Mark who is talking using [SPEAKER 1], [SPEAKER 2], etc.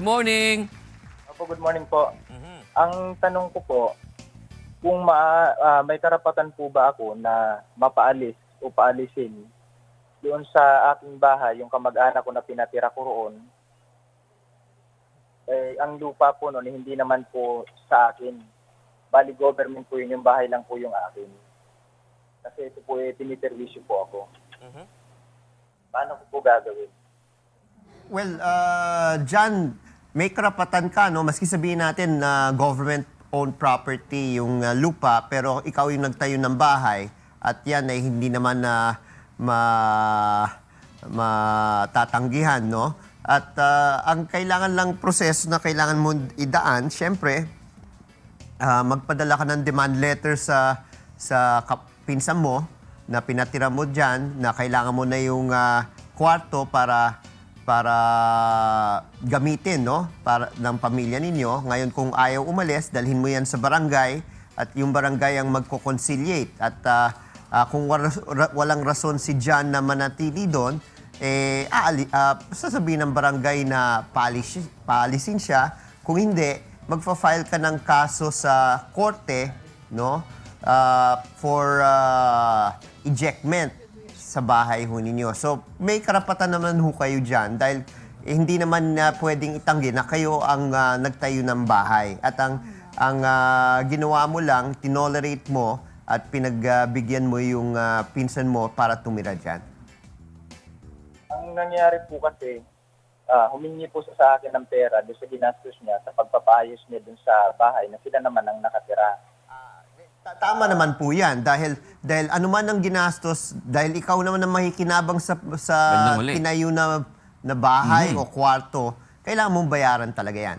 [SPEAKER 1] morning.
[SPEAKER 2] Opo, good morning po. Ang tanong ko po, kung may karapatan po ba ako na mapaalis o paalisin doon sa aking bahay, yung kamag-anak ko na pinatira ko roon, ang lupa po noon hindi naman po sa akin. Bali government po yun, yung bahay lang po yung akin. Kasi ito po tiniperwisyo po ako. Paano ko po gagawin?
[SPEAKER 3] Well, John, may karapatan ka, no? Maski sabihin natin na government-owned property yung lupa, pero ikaw yung nagtayo ng bahay at yan ay hindi naman na matatanggihan, no? At ang kailangan lang proseso na kailangan mo idaan, syempre, magpadala ka ng demand letter sa pinsan mo na pinatira mo dyan, na kailangan mo na yung kwarto para gamitin, no? Para ng pamilya ninyo. Ngayon, kung ayaw umalis, dalhin mo yan sa barangay at yung barangay ang magko-conciliate. At kung walang rason si John na manatili doon, sasabihin ng barangay na paalisin siya. Kung hindi, magfa-file ka ng kaso sa korte, no? For ejectment sa bahay ho ninyo. So, may karapatan naman ho kayo dyan dahil hindi naman pwedeng itanggi na kayo ang nagtayo ng bahay. At ang ginawa mo lang, tinolerate mo at pinagbigyan mo yung pinsan mo para tumira dyan.
[SPEAKER 2] Ang nangyari po kasi, humingi po sa akin ng pera doon sa ginastos niya sa pagpapayos niya doon sa bahay na sila naman ang nakatira.
[SPEAKER 3] Tama naman po yan dahil ano man ang ginastos, dahil ikaw naman ang makikinabang sa tinayo na bahay o kwarto, kailangan mong bayaran talaga yan.